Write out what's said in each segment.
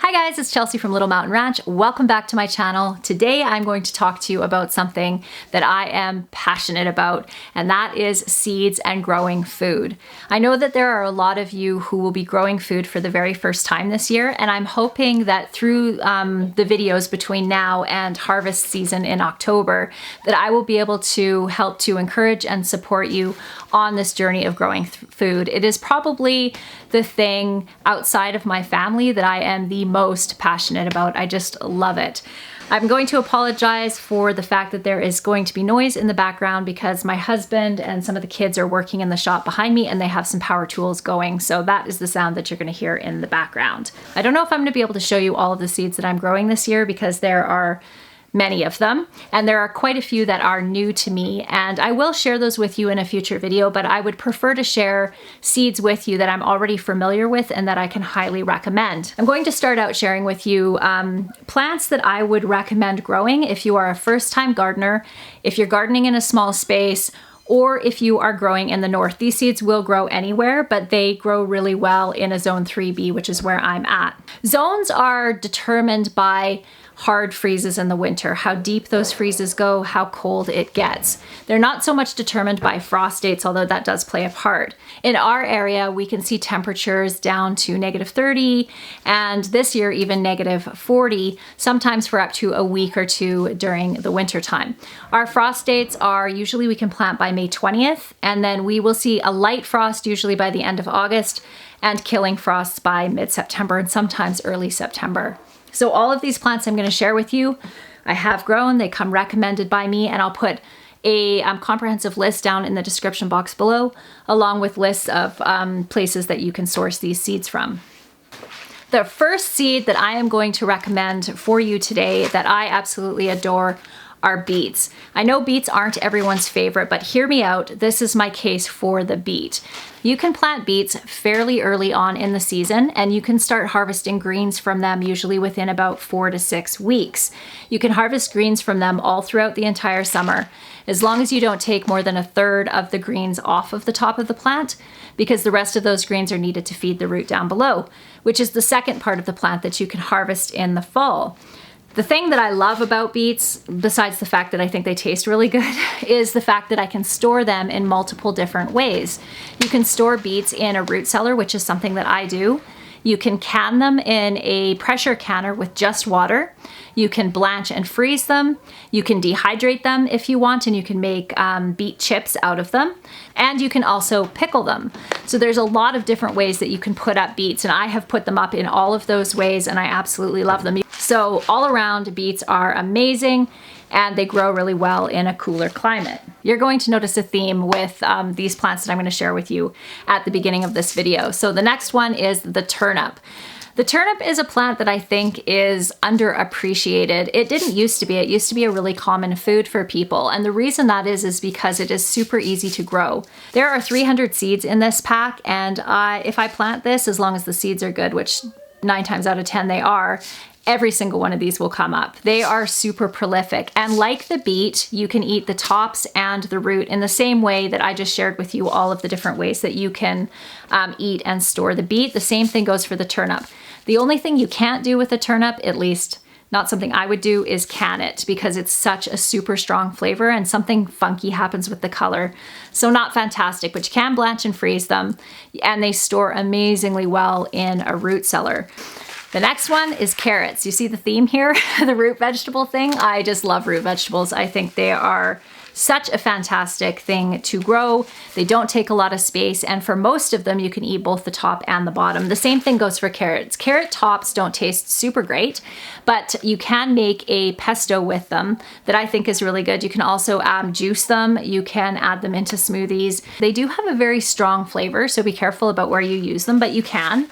Hi guys, it's Chelsea from Little Mountain Ranch. Welcome back to my channel. Today I'm going to talk to you about something that I am passionate about, and that is seeds and growing food. I know that there are a lot of you who will be growing food for the very first time this year, and I'm hoping that through the videos between now and harvest season in October, that I will be able to help to encourage and support you on this journey of growing food. It is probably the thing outside of my family that I am the most passionate about. I just love it. I'm going to apologize for the fact that there is going to be noise in the background because my husband and some of the kids are working in the shop behind me and they have some power tools going. So that is the sound that you're going to hear in the background. I don't know if I'm going to be able to show you all of the seeds that I'm growing this year because there are many of them, and there are quite a few that are new to me, and I will share those with you in a future video, but I would prefer to share seeds with you that I'm already familiar with and that I can highly recommend. I'm going to start out sharing with you plants that I would recommend growing if you are a first-time gardener, if you're gardening in a small space, or if you are growing in the north. These seeds will grow anywhere, but they grow really well in a zone 3B, which is where I'm at. Zones are determined by hard freezes in the winter, how deep those freezes go, how cold it gets. They're not so much determined by frost dates, although that does play a part. In our area, we can see temperatures down to -30, and this year even -40, sometimes for up to a week or two during the winter time. Our frost dates are usually we can plant by May 20th, and then we will see a light frost usually by the end of August, and killing frosts by mid-September and sometimes early September. So all of these plants I'm going to share with you, I have grown, they come recommended by me, and I'll put a comprehensive list down in the description box below, along with lists of places that you can source these seeds from. The first seed that I am going to recommend for you today that I absolutely adore are beets. I know beets aren't everyone's favorite, but hear me out. This is my case for the beet. You can plant beets fairly early on in the season, and you can start harvesting greens from them usually within about 4 to 6 weeks. You can harvest greens from them all throughout the entire summer, as long as you don't take more than 1/3 of the greens off of the top of the plant, because the rest of those greens are needed to feed the root down below, which is the second part of the plant that you can harvest in the fall. The thing that I love about beets, besides the fact that I think they taste really good, is the fact that I can store them in multiple different ways. You can store beets in a root cellar, which is something that I do. You can can them in a pressure canner with just water. You can blanch and freeze them. You can dehydrate them if you want, and you can make beet chips out of them. And you can also pickle them. So there's a lot of different ways that you can put up beets, and I have put them up in all of those ways, and I absolutely love them. So all around, beets are amazing, and they grow really well in a cooler climate. You're going to notice a theme with these plants that I'm going to share with you at the beginning of this video. So the next one is the turnip. The turnip is a plant that I think is underappreciated. It didn't used to be. It used to be a really common food for people, and the reason that is because it is super easy to grow. There are 300 seeds in this pack, and if I plant this, as long as the seeds are good, which 9 times out of 10 they are, every single one of these will come up. They are super prolific, and like the beet, you can eat the tops and the root in the same way that I just shared with you all of the different ways that you can eat and store the beet. The same thing goes for the turnip. The only thing you can't do with the turnip, at least not something I would do, is can it, because it's such a super strong flavor and something funky happens with the color. So not fantastic, but you can blanch and freeze them, and they store amazingly well in a root cellar. The next one is carrots. You see the theme here, the root vegetable thing? I just love root vegetables. I think they are such a fantastic thing to grow. They don't take a lot of space, and for most of them, you can eat both the top and the bottom. The same thing goes for carrots. Carrot tops don't taste super great, but you can make a pesto with them that I think is really good. You can also juice them. You can add them into smoothies. They do have a very strong flavor, so be careful about where you use them, but you can.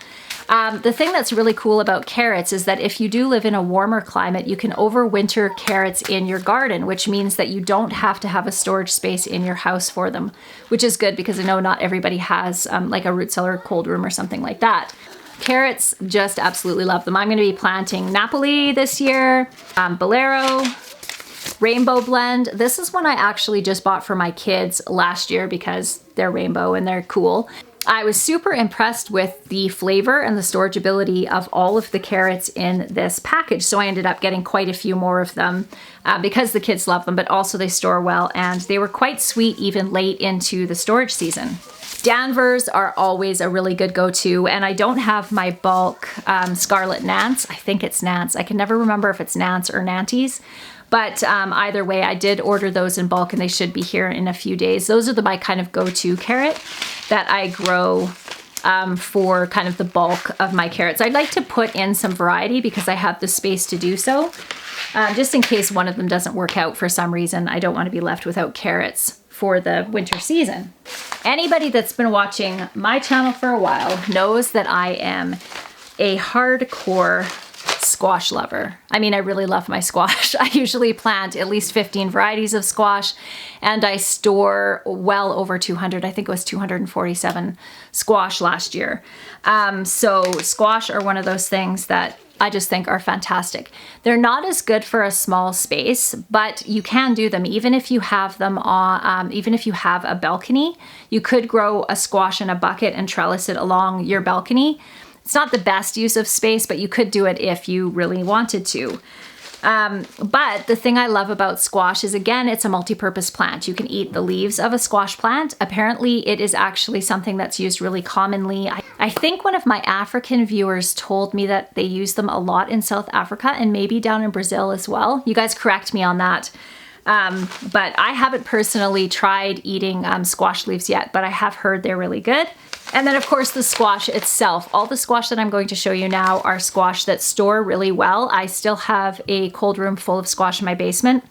The thing that's really cool about carrots is that if you do live in a warmer climate, you can overwinter carrots in your garden, which means that you don't have to have a storage space in your house for them, which is good because I know not everybody has like a root cellar, cold room, or something like that. Carrots, just absolutely love them. I'm going to be planting Napoli this year, Bolero, Rainbow Blend. This is one I actually just bought for my kids last year because they're rainbow and they're cool. I was super impressed with the flavor and the storage ability of all of the carrots in this package. So I ended up getting quite a few more of them because the kids love them, but also they store well and they were quite sweet even late into the storage season. Danvers are always a really good go-to, and I don't have my bulk Scarlet Nance. I think it's Nance. I can never remember if it's Nance or Nantes. But either way, I did order those in bulk and they should be here in a few days. Those are my kind of go-to carrot that I grow for kind of the bulk of my carrots. I'd like to put in some variety because I have the space to do so. Just in case one of them doesn't work out for some reason, I don't want to be left without carrots for the winter season. Anybody that's been watching my channel for a while knows that I am a hardcore squash lover. I mean, I really love my squash. I usually plant at least 15 varieties of squash and I store well over 200. I think it was 247 squash last year. So squash are one of those things that I just think are fantastic. They're not as good for a small space, but you can do them even if you have them on, even if you have a balcony. You could grow a squash in a bucket and trellis it along your balcony. It's not the best use of space, but you could do it if you really wanted to. But the thing I love about squash is, again, it's a multi-purpose plant. You can eat the leaves of a squash plant. Apparently, it is actually something that's used really commonly. I think one of my African viewers told me that they use them a lot in South Africa and maybe down in Brazil as well. You guys correct me on that. But I haven't personally tried eating squash leaves yet, but I have heard they're really good. And then of course the squash itself. All the squash that I'm going to show you now are squash that store really well. I still have a cold room full of squash in my basement.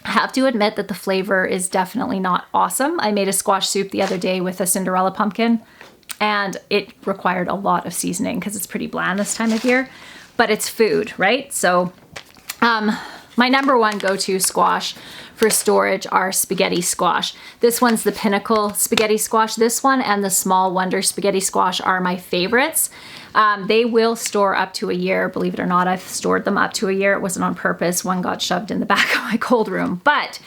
I have to admit that the flavor is definitely not awesome. I made a squash soup the other day with a Cinderella pumpkin and it required a lot of seasoning because it's pretty bland this time of year, but it's food, right? So my number one go-to squash for storage are spaghetti squash. This one's the Pinnacle spaghetti squash. This one and the Small Wonder spaghetti squash are my favorites. They will store up to a year. Believe it or not, I've stored them up to a year. It wasn't on purpose. One got shoved in the back of my cold room, but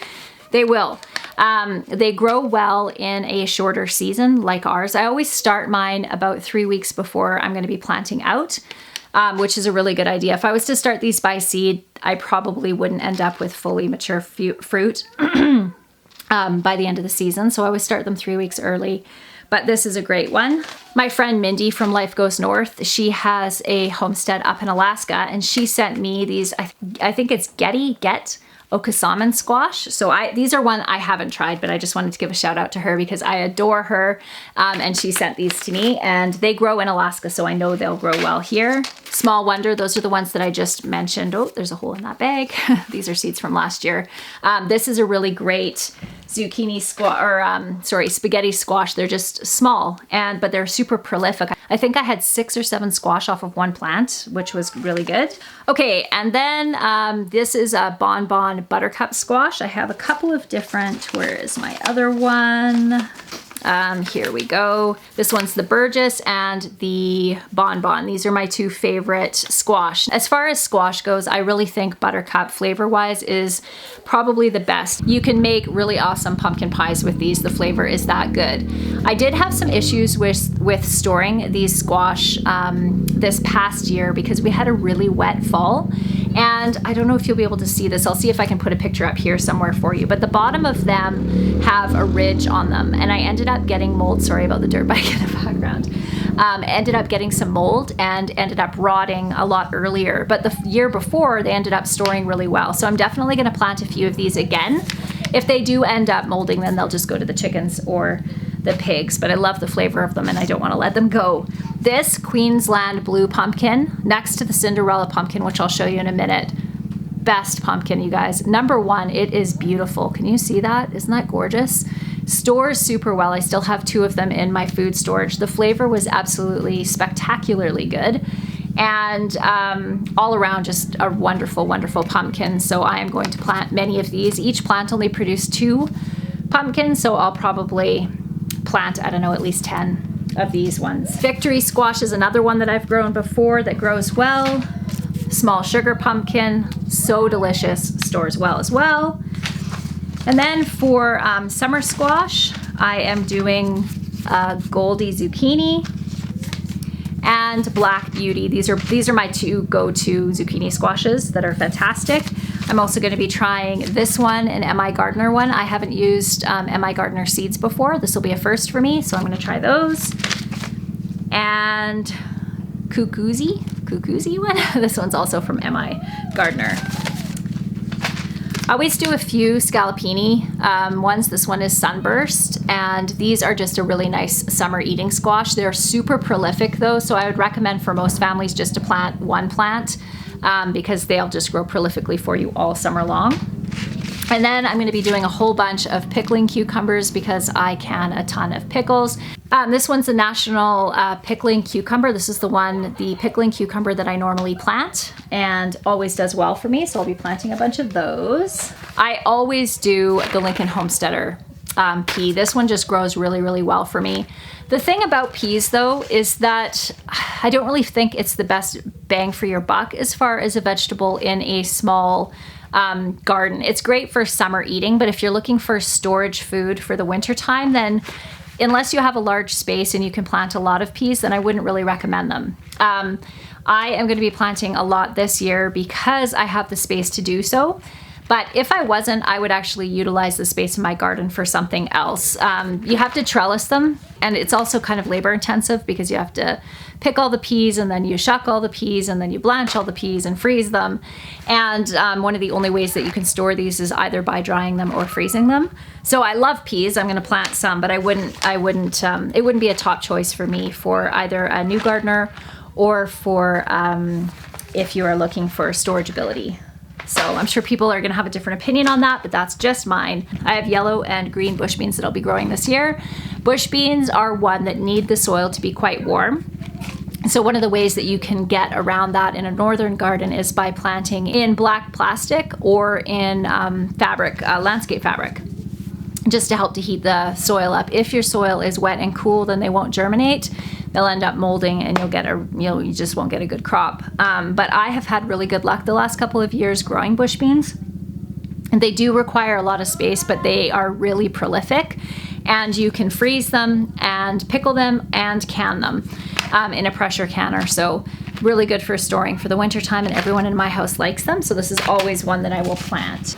they will. They grow well in a shorter season like ours. I always start mine about 3 weeks before I'm going to be planting out. Which is a really good idea. If I was to start these by seed, I probably wouldn't end up with fully mature fruit by the end of the season. So I would start them 3 weeks early. But this is a great one. My friend Mindy from Life Goes North, she has a homestead up in Alaska and she sent me these, I think it's Get Okasaman squash. So these are one I haven't tried, but I just wanted to give a shout out to her because I adore her. And she sent these to me and they grow in Alaska, so I know they'll grow well here. Small Wonder, those are the ones that I just mentioned. Oh, there's a hole in that bag. These are seeds from last year. This is a really great zucchini squash, or spaghetti squash. They're just small, but they're super prolific. I think I had 6 or 7 squash off of one plant, which was really good. Okay, and then this is a Bonbon Buttercup Squash. I have a couple of different, where is my other one? Here we go. This one's the Burgess and the Bonbon. These are my 2 favorite squash. As far as squash goes, I really think Buttercup flavor-wise is probably the best. You can make really awesome pumpkin pies with these. The flavor is that good. I did have some issues with storing these squash this past year because we had a really wet fall. And I don't know if you'll be able to see this. I'll see if I can put a picture up here somewhere for you. But the bottom of them have a ridge on them. And I ended up getting mold. Sorry about the dirt bike in the background. Ended up getting some mold and ended up rotting a lot earlier. But the year before, they ended up storing really well. So I'm definitely going to plant a few of these again. If they do end up molding, then they'll just go to the chickens or the pigs, but I love the flavor of them and I don't want to let them go. This Queensland Blue Pumpkin, next to the Cinderella Pumpkin, which I'll show you in a minute. Best pumpkin, you guys. Number one, it is beautiful. Can you see that? Isn't that gorgeous? Stores super well. I still have 2 of them in my food storage. The flavor was absolutely spectacularly good. And all around just a wonderful, wonderful pumpkin. So I am going to plant many of these. Each plant only produced 2 pumpkins, so I'll probably plant, I don't know, at least 10 of these ones. Victory Squash is another one that I've grown before that grows well. Small Sugar Pumpkin, so delicious, stores well as well. And then for summer squash, I am doing Goldie Zucchini, and Black Beauty. These are my two go-to zucchini squashes that are fantastic. I'm also going to be trying this one, an MI Gardener one. I haven't used MI Gardener seeds before. This will be a first for me, so I'm going to try those. And Cuckoozy one. This one's also from MI Gardener. I always do a few scallopini ones. This one is Sunburst, and these are just a really nice summer eating squash. They're super prolific though, so I would recommend for most families just to plant one plant because they'll just grow prolifically for you all summer long. And then I'm going to be doing a whole bunch of pickling cucumbers because I can a ton of pickles. This one's the National Pickling Cucumber. This is the pickling cucumber that I normally plant and always does well for me, so I'll be planting a bunch of those. I always do the Lincoln Homesteader pea. This one just grows really, really well for me. The thing about peas though is that I don't really think it's the best bang for your buck as far as a vegetable in a small garden. It's great for summer eating, but if you're looking for storage food for the winter time, then unless you have a large space and you can plant a lot of peas, then I wouldn't really recommend them. I am going to be planting a lot this year because I have the space to do so. But if I wasn't, I would actually utilize the space in my garden for something else. You have to trellis them, and it's also kind of labor intensive because you have to pick all the peas and then you shuck all the peas and then you blanch all the peas and freeze them. And one of the only ways that you can store these is either by drying them or freezing them. So I love peas. I'm going to plant some, but it wouldn't be a top choice for me for either a new gardener or for if you are looking for storageability. So I'm sure people are going to have a different opinion on that, but that's just mine. I have yellow and green bush beans that I'll be growing this year. Bush beans are one that need the soil to be quite warm. So one of the ways that you can get around that in a northern garden is by planting in black plastic or in fabric, landscape fabric, just to help to heat the soil up. If your soil is wet and cool, then they won't germinate. They'll end up molding and you just won't get a good crop. But I have had really good luck the last couple of years growing bush beans. And they do require a lot of space, but they are really prolific. And you can freeze them and pickle them and can them in a pressure canner. So really good for storing for the winter time, and everyone in my house likes them. So this is always one that I will plant.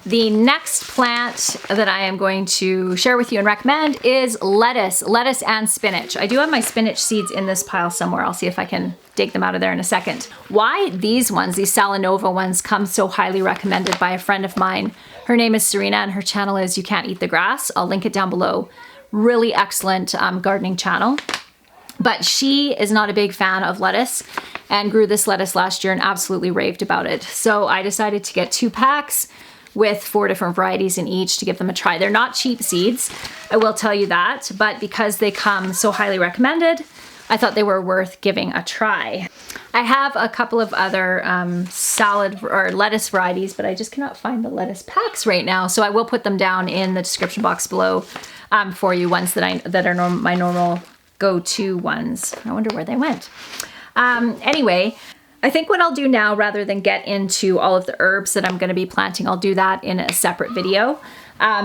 The next plant that I am going to share with you and recommend is lettuce and spinach. I do have my spinach seeds in this pile somewhere. I'll see if I can dig them out of there in a second. Why these ones, these Salanova ones, come so highly recommended by a friend of mine. Her name is Serena and her channel is You Can't Eat the Grass. I'll link it down below. Really excellent gardening channel. But she is not a big fan of lettuce and grew this lettuce last year and absolutely raved about it. So I decided to get 2 packs with 4 different varieties in each to give them a try. They're not cheap seeds, I will tell you that, but because they come so highly recommended, I thought they were worth giving a try. I have a couple of other salad or lettuce varieties, but I just cannot find the lettuce packs right now, so I will put them down in the description box below for you, ones that are my normal go-to ones. I wonder where they went. Anyway, I think what I'll do now, rather than get into all of the herbs that I'm going to be planting, I'll do that in a separate video,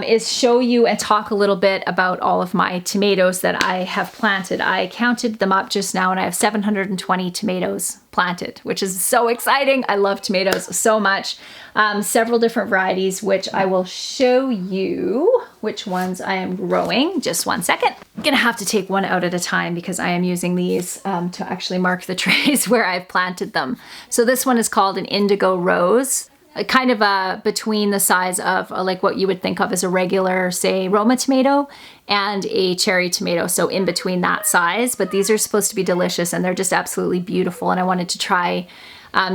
is show you and talk a little bit about all of my tomatoes that I have planted. I counted them up just now and I have 720 tomatoes planted, which is so exciting. I love tomatoes so much. Several different varieties, which I will show you which ones I am growing. Just one second. I'm gonna have to take one out at a time because I am using these to actually mark the trays where I've planted them. So this one is called an Indigo Rose. Kind of between the size of like what you would think of as a regular, say, Roma tomato and a cherry tomato. So in between that size, but these are supposed to be delicious and they're just absolutely beautiful. And I wanted to try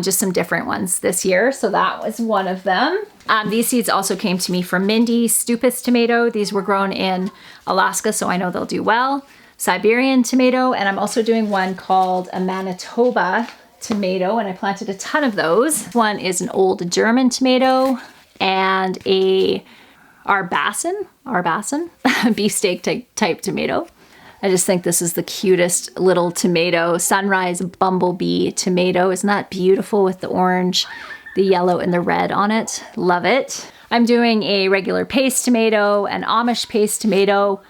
just some different ones this year. So that was one of them. These seeds also came to me from Mindy Stupus tomato. These were grown in Alaska, so I know they'll do well. Siberian tomato, and I'm also doing one called a Manitoba tomato, and I planted a ton of those. One is an old German tomato and a Arbasan beefsteak type tomato. I just think this is the cutest little tomato. Sunrise bumblebee tomato. Isn't that beautiful with the orange, the yellow, and the red on it? Love it. I'm doing a regular paste tomato, an Amish paste tomato,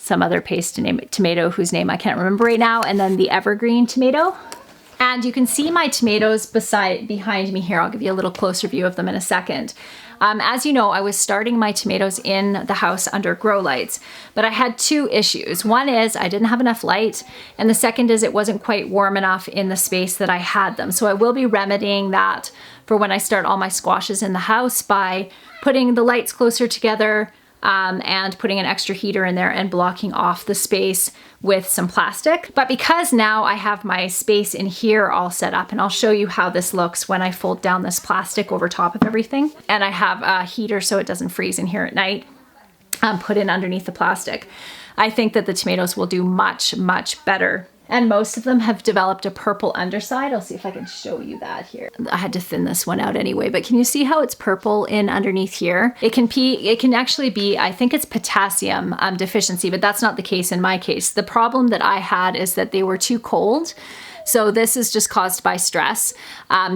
some other paste tomato whose name I can't remember right now, and then the Evergreen Tomato. And you can see my tomatoes behind me here. I'll give you a little closer view of them in a second. As you know, I was starting my tomatoes in the house under grow lights, but I had two issues. One is I didn't have enough light, and the second is it wasn't quite warm enough in the space that I had them. So I will be remedying that for when I start all my squashes in the house by putting the lights closer together, and putting an extra heater in there and blocking off the space with some plastic. But because now I have my space in here all set up, and I'll show you how this looks when I fold down this plastic over top of everything, and I have a heater so it doesn't freeze in here at night, put in underneath the plastic, I think that the tomatoes will do much, much better. And most of them have developed a purple underside. I'll see if I can show you that here. I had to thin this one out anyway, but can you see how it's purple in underneath here? It can actually be, I think it's potassium deficiency, but that's not the case in my case. The problem that I had is that they were too cold. So this is just caused by stress,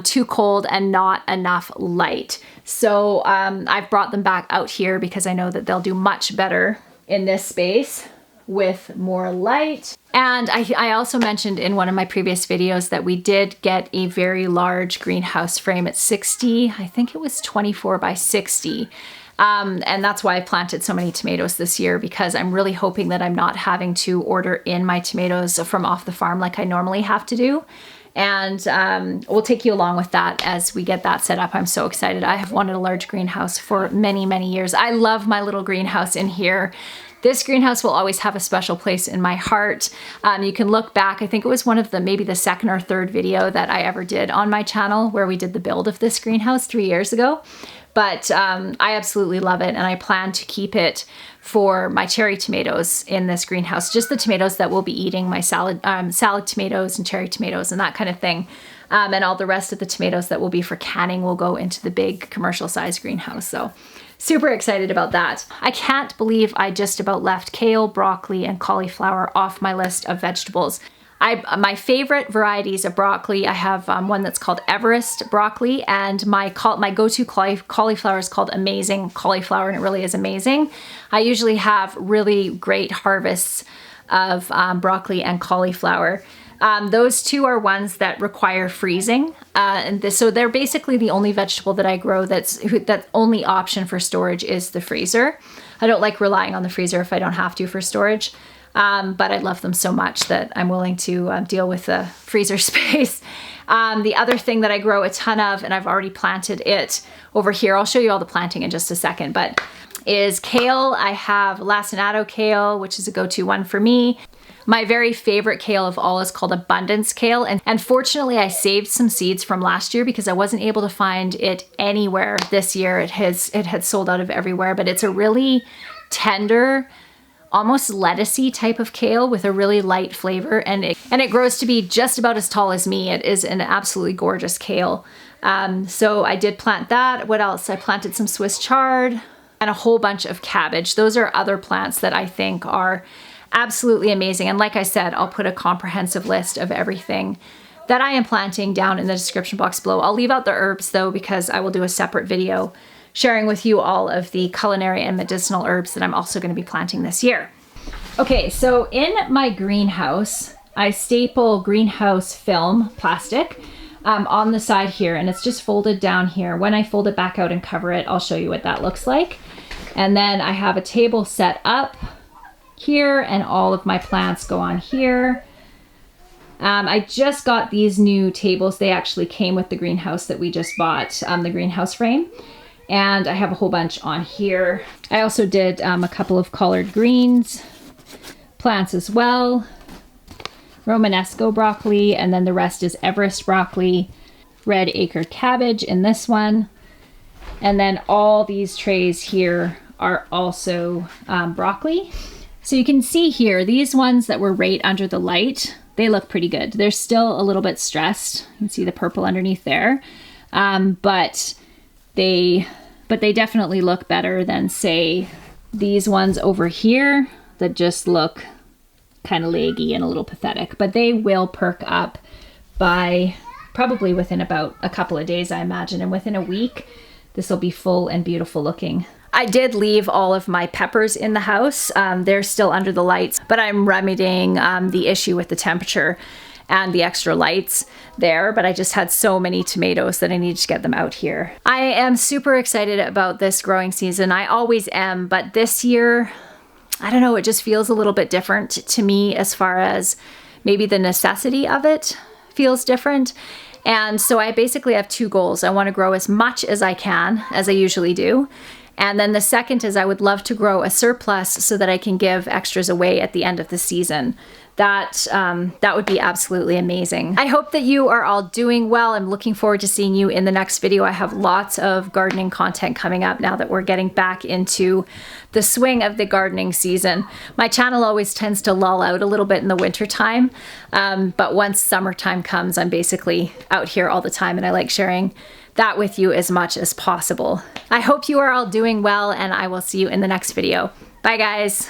too cold and not enough light. So I've brought them back out here because I know that they'll do much better in this space with more light. And I also mentioned in one of my previous videos that we did get a very large greenhouse frame at 60, I think it was 24 by 60. And that's why I planted so many tomatoes this year, because I'm really hoping that I'm not having to order in my tomatoes from off the farm like I normally have to do. And we'll take you along with that as we get that set up. I'm so excited. I have wanted a large greenhouse for many, many years. I love my little greenhouse in here. This greenhouse will always have a special place in my heart. You can look back, I think it was one of maybe the second or third video that I ever did on my channel where we did the build of this greenhouse 3 years ago. But I absolutely love it, and I plan to keep it for my cherry tomatoes in this greenhouse. Just the tomatoes that we'll be eating, my salad tomatoes and cherry tomatoes and that kind of thing. And all the rest of the tomatoes that will be for canning will go into the big commercial size greenhouse. So super excited about that. I can't believe I just about left kale, broccoli, and cauliflower off my list of vegetables. My favorite varieties of broccoli, I have one that's called Everest broccoli, and my go-to cauliflower is called Amazing Cauliflower, and it really is amazing. I usually have really great harvests of broccoli and cauliflower. Those two are ones that require freezing, so they're basically the only vegetable that I grow that's only option for storage is the freezer. I don't like relying on the freezer if I don't have to for storage, but I love them so much that I'm willing to deal with the freezer space. The other thing that I grow a ton of, and I've already planted it over here, I'll show you all the planting in just a second, but is kale. I have lacinato kale, which is a go-to one for me. My very favorite kale of all is called Abundance Kale, and fortunately I saved some seeds from last year because I wasn't able to find it anywhere this year. It had sold out of everywhere, but it's a really tender, almost lettucey type of kale with a really light flavor, and it grows to be just about as tall as me. It is an absolutely gorgeous kale. So I did plant that. What else? I planted some Swiss chard and a whole bunch of cabbage. Those are other plants that I think are absolutely amazing. And like I said, I'll put a comprehensive list of everything that I am planting down in the description box below. I'll leave out the herbs though, because I will do a separate video sharing with you all of the culinary and medicinal herbs that I'm also going to be planting this year. Okay, so in my greenhouse, I staple greenhouse film plastic on the side here, and it's just folded down here. When I fold it back out and cover it, I'll show you what that looks like. And then I have a table set up here, and all of my plants go on here. I just got these new tables. They actually came with the greenhouse that we just bought, the greenhouse frame. And I have a whole bunch on here. I also did a couple of collard greens plants as well. Romanesco broccoli, and then the rest is Everest broccoli, red acre cabbage in this one. And then all these trays here are also broccoli. So you can see here, these ones that were right under the light, they look pretty good. They're still a little bit stressed. You can see the purple underneath there. But they definitely look better than, say, these ones over here that just look kind of leggy and a little pathetic. But they will perk up by probably within about a couple of days, I imagine. And within a week, this will be full and beautiful looking. I did leave all of my peppers in the house. They're still under the lights, but I'm remedying the issue with the temperature and the extra lights there, but I just had so many tomatoes that I needed to get them out here. I am super excited about this growing season. I always am, but this year, I don't know, it just feels a little bit different to me as far as maybe the necessity of it feels different. And so I basically have two goals. I want to grow as much as I can, as I usually do. And then the second is I would love to grow a surplus so that I can give extras away at the end of the season. That would be absolutely amazing. I hope that you are all doing well. I'm looking forward to seeing you in the next video. I have lots of gardening content coming up now that we're getting back into the swing of the gardening season. My channel always tends to lull out a little bit in the winter time, but once summertime comes, I'm basically out here all the time, and I like sharing that with you as much as possible. I hope you are all doing well, and I will see you in the next video. Bye guys.